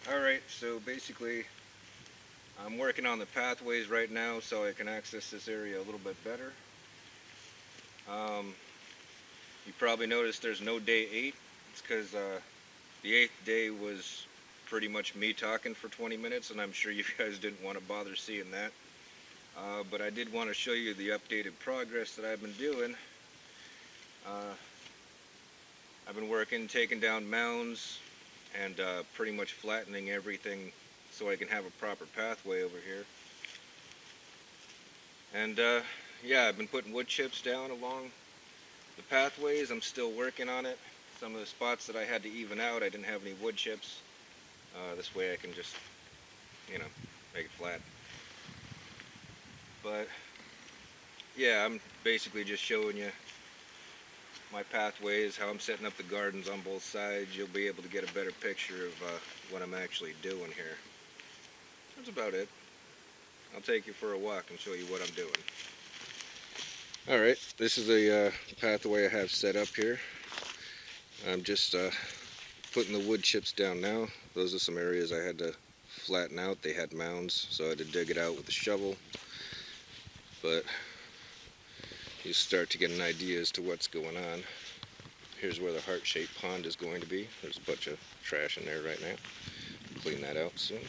Alright, so basically I'm working on the pathways right now so I can access this area a little bit better. You probably noticed there's no day 8. It's because the 8th day was pretty much me talking for 20 minutes, and I'm sure you guys didn't want to bother seeing that. But I did want to show you the updated progress that I've been doing. I've been working, taking down mounds, and pretty much flattening everything so I can have a proper pathway over here. And yeah, I've been putting wood chips down along the pathways. I'm still working on it. Some of the spots that I had to even out, I didn't have any wood chips. This way I can just, make it flat. But yeah, I'm basically just showing you my pathways, how I'm setting up the gardens on both sides. You'll be able to get a better picture of what I'm actually doing here. That's about it. I'll take you for a walk and show you what I'm doing. Alright, this is a pathway I have set up here. I'm just putting the wood chips down now. Those are some areas I had to flatten out. They had mounds, so I had to dig it out with a shovel. But you start to get an idea as to what's going on. Here's where the heart-shaped pond is going to be. There's a bunch of trash in there right now. Clean that out soon.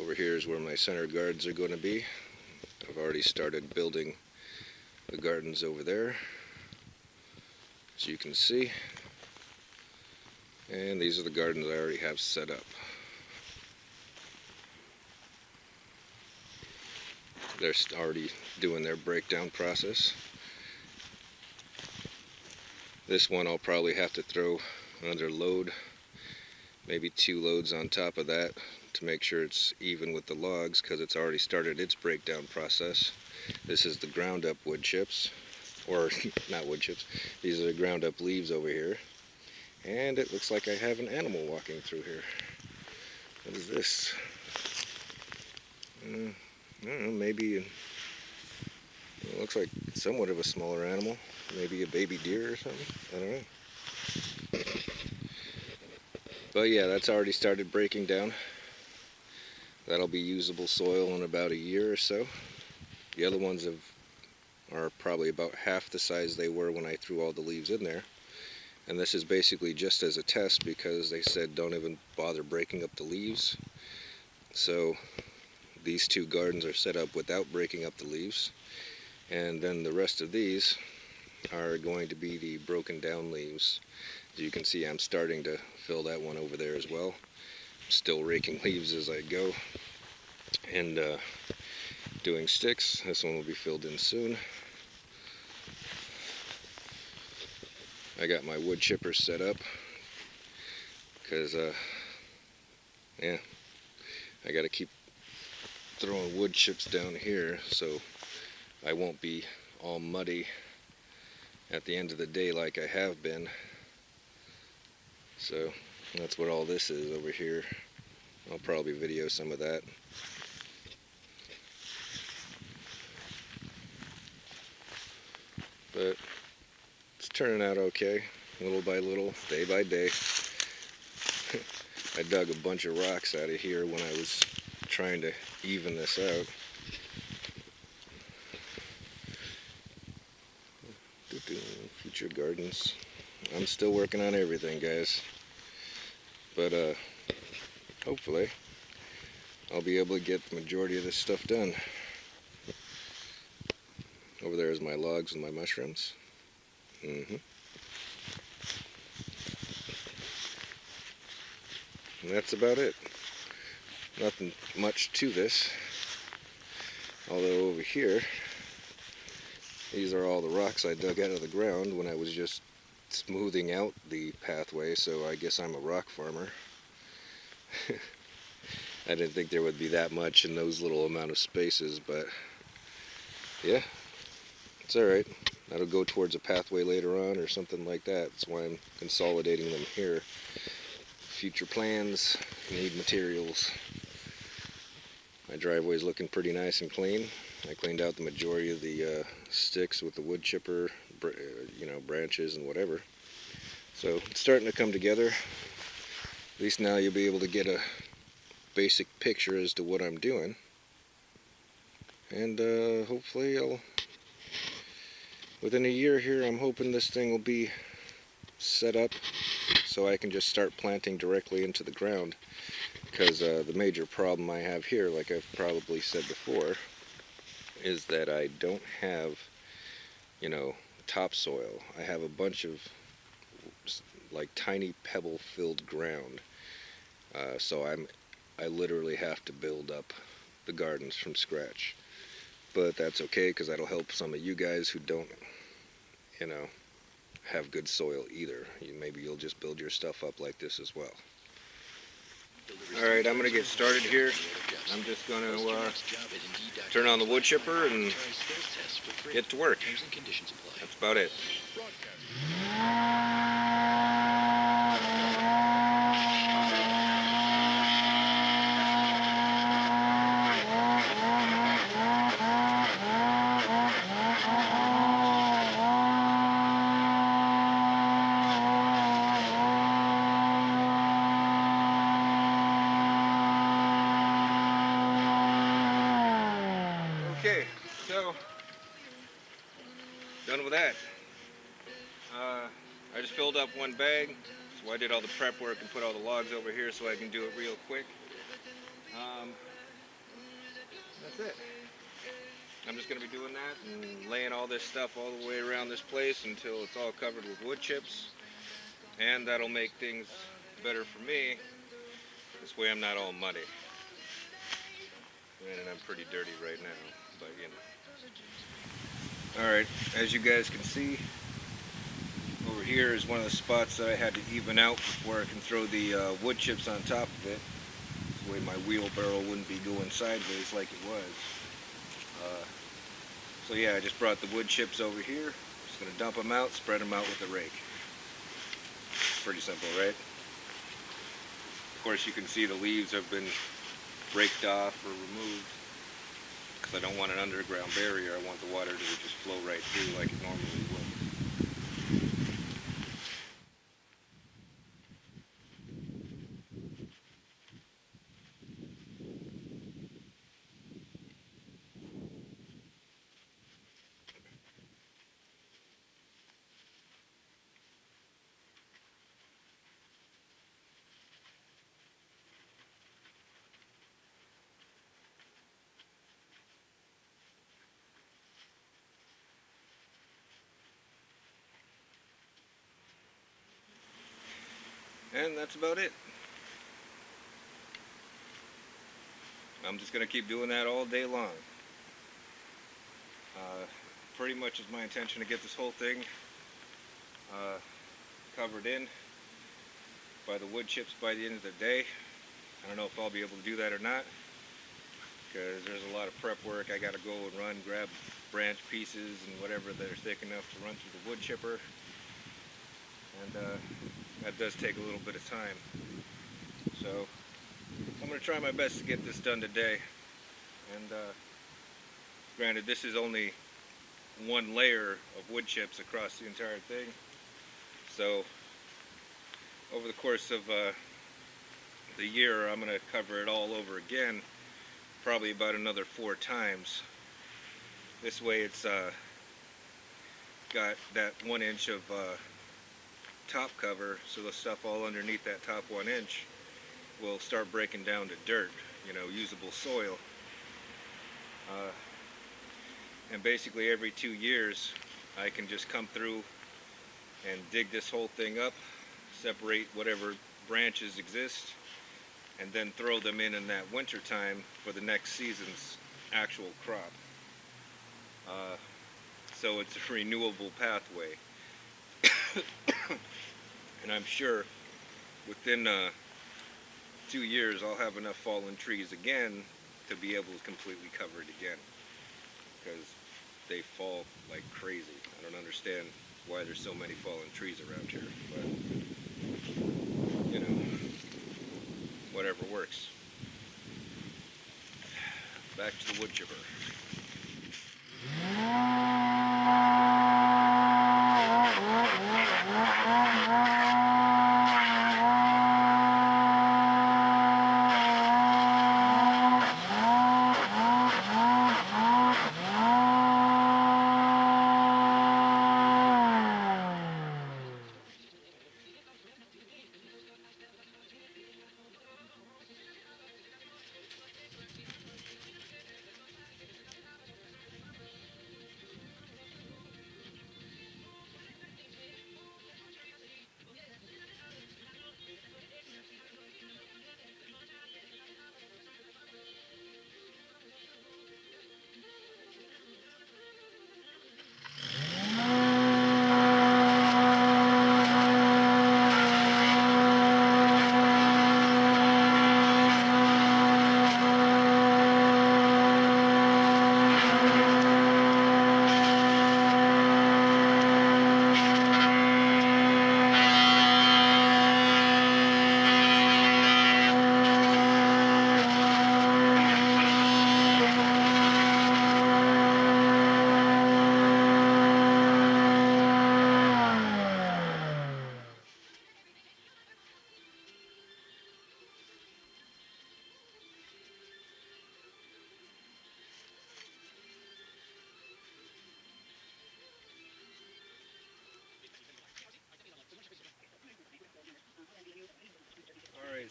Over here is where my center gardens are going to be. I've already started building the gardens over there, as you can see. And these are the gardens I already have set up. They're already doing their breakdown process. This one I'll probably have to throw another load, maybe 2 loads on top of that to make sure it's even with the logs, because it's already started its breakdown process. This is the ground up wood chips, or not wood chips, these are the ground up leaves over here. And it looks like I have an animal walking through here. What is this? I don't know, maybe it looks like somewhat of a smaller animal. Maybe a baby deer or something. I don't know. But yeah, that's already started breaking down. That'll be usable soil in about a year or so. The other ones are probably about half the size they were when I threw all the leaves in there. And this is basically just as a test, because they said don't even bother breaking up the leaves. So these 2 gardens are set up without breaking up the leaves. And then the rest of these are going to be the broken down leaves. As you can see, I'm starting to fill that one over there as well. I'm still raking leaves as I go and doing sticks. This one will be filled in soon. I got my wood chipper set up because yeah, I got to keep throwing wood chips down here so I won't be all muddy at the end of the day like I have been. So that's what all this is over here. I'll probably video some of that. But it's turning out okay, little by little, day by day. I dug a bunch of rocks out of here when I was trying to even this out. Future gardens. I'm still working on everything, guys. But hopefully I'll be able to get the majority of this stuff done. Over there is my logs and my mushrooms. And that's about it. Nothing much to this. Although over here, these are all the rocks I dug out of the ground when I was just smoothing out the pathway, so I guess I'm a rock farmer. I didn't think there would be that much in those little amount of spaces, but yeah, it's alright. That'll go towards a pathway later on or something like that. That's why I'm consolidating them here. Future plans need materials. My driveway's looking pretty nice and clean. I cleaned out the majority of the sticks with the wood chipper, branches and whatever. So it's starting to come together. At least now you'll be able to get a basic picture as to what I'm doing. And hopefully within a year here, I'm hoping this thing will be set up so I can just start planting directly into the ground. Because the major problem I have here, like I've probably said before, is that I don't have, topsoil. I have a bunch of like tiny pebble-filled ground. So I literally have to build up the gardens from scratch. But that's okay, because that'll help some of you guys who don't, have good soil either. Maybe you'll just build your stuff up like this as well. Alright, I'm going to get started here. I'm just going to turn on the wood chipper and get to work. That's about it. Okay, so done with that. I just filled up one bag, so I did all the prep work and put all the logs over here so I can do it real quick. That's it. I'm just going to be doing that and laying all this stuff all the way around this place until it's all covered with wood chips, and that'll make things better for me. This way I'm not all muddy. And I'm pretty dirty right now, but Alright, as you guys can see, over here is one of the spots that I had to even out before I can throw the wood chips on top of it. This way my wheelbarrow wouldn't be going sideways like it was. So yeah, I just brought the wood chips over here. Just going to dump them out, spread them out with a rake. Pretty simple, right? Of course you can see the leaves have been raked off or removed, because I don't want an underground barrier. I want the water to just flow right through like it normally would. And that's about it. I'm just going to keep doing that all day long. Pretty much is my intention to get this whole thing covered in by the wood chips by the end of the day. I don't know if I'll be able to do that or not, because there's a lot of prep work. I got to go and grab branch pieces and whatever that are thick enough to run through the wood chipper. And that does take a little bit of time. So I'm going to try my best to get this done today. And granted, this is only one layer of wood chips across the entire thing. So over the course of the year, I'm going to cover it all over again, probably about another 4 times. This way it's got that 1 inch of top cover, so the stuff all underneath that top 1 inch will start breaking down to dirt, usable soil. And basically every 2 years I can just come through and dig this whole thing up, separate whatever branches exist, and then throw them in that winter time for the next season's actual crop. So it's a renewable pathway. And I'm sure within 2 years I'll have enough fallen trees again to be able to completely cover it again, because they fall like crazy. I don't understand why there's so many fallen trees around here, but whatever works. Back to the wood chipper.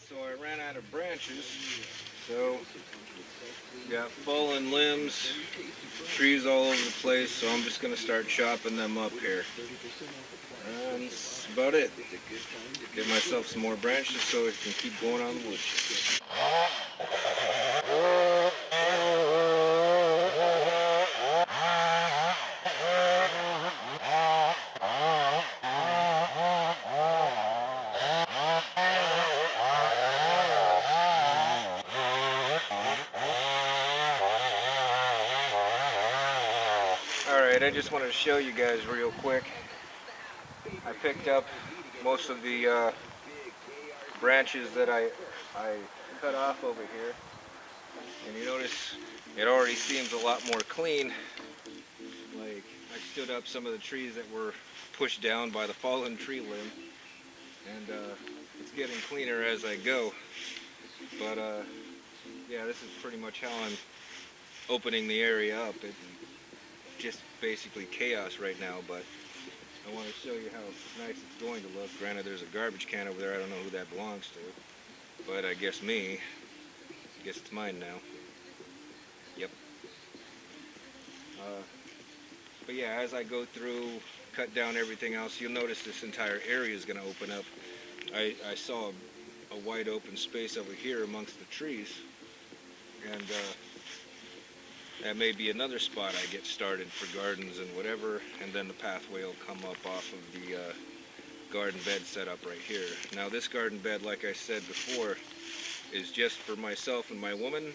So I ran out of branches, so got fallen limbs, trees all over the place, so I'm just going to start chopping them up here. And that's about it. Get myself some more branches so I can keep going on the wood chip. Alright, I just wanted to show you guys real quick. I picked up most of the branches that I cut off over here, and you notice it already seems a lot more clean. Like, I stood up some of the trees that were pushed down by the fallen tree limb, and it's getting cleaner as I go. But yeah, this is pretty much how I'm opening the area up. It's just basically chaos right now, but I want to show you how nice it's going to look. Granted, there's a garbage can over there. I don't know who that belongs to, but I guess me. I guess it's mine now. Yep. But yeah, as I go through, cut down everything else, you'll notice this entire area is going to open up. I saw a wide open space over here amongst the trees, and that may be another spot I get started for gardens and whatever, and then the pathway will come up off of the garden bed set up right here. Now this garden bed, like I said before, is just for myself and my woman.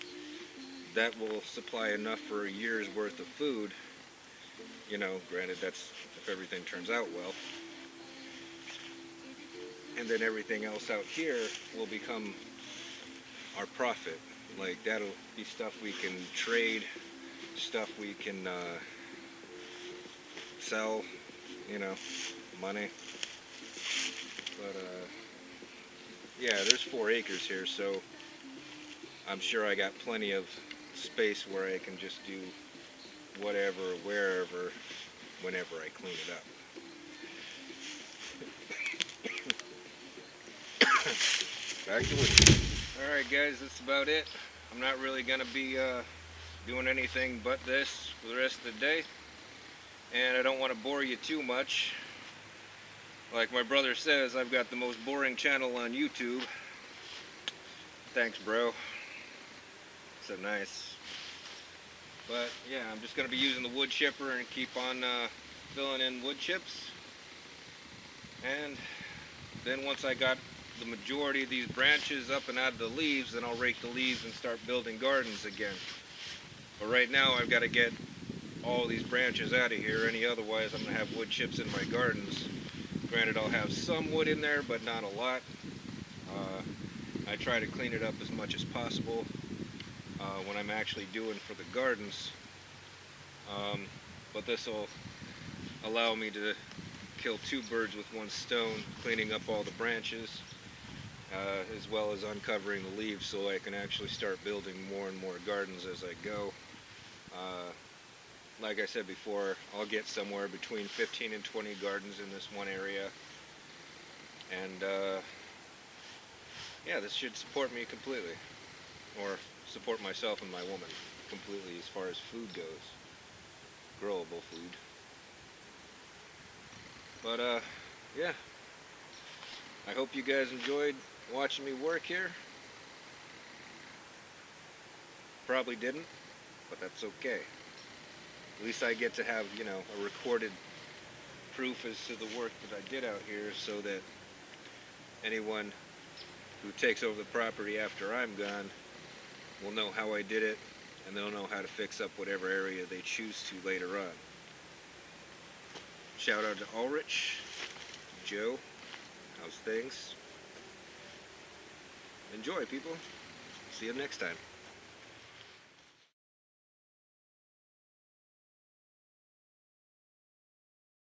That will supply enough for a year's worth of food. You know, granted, that's if everything turns out well. And then everything else out here will become our profit. Like, that'll be stuff we can trade, stuff we can sell, you know, money. But yeah, there's 4 acres here, so I'm sure I got plenty of space where I can just do whatever, wherever, whenever I clean it up. Back to wood. Alright guys, that's about it. I'm not really going to be doing anything but this for the rest of the day. And I don't want to bore you too much. Like my brother says, I've got the most boring channel on YouTube. Thanks, bro. So nice. But yeah, I'm just going to be using the wood chipper and keep on filling in wood chips. And then once I got the majority of these branches up and out of the leaves, then I'll rake the leaves and start building gardens again. But right now I've got to get all these branches out of here, otherwise I'm going to have wood chips in my gardens. Granted, I'll have some wood in there, but not a lot. I try to clean it up as much as possible when I'm actually doing for the gardens. But this will allow me to kill 2 birds with 1 stone, cleaning up all the branches, as well as uncovering the leaves so I can actually start building more and more gardens as I go. Like I said before, I'll get somewhere between 15 and 20 gardens in this one area. And yeah, this should support me completely. Or support myself and my woman completely as far as food goes. Growable food. But yeah. I hope you guys enjoyed watching me work here. Probably didn't, but that's okay. At least I get to have, you know, a recorded proof as to the work that I did out here, so that anyone who takes over the property after I'm gone will know how I did it, and they'll know how to fix up whatever area they choose to later on. Shout out to Ulrich, Joe, how's things? Enjoy, people. See you next time.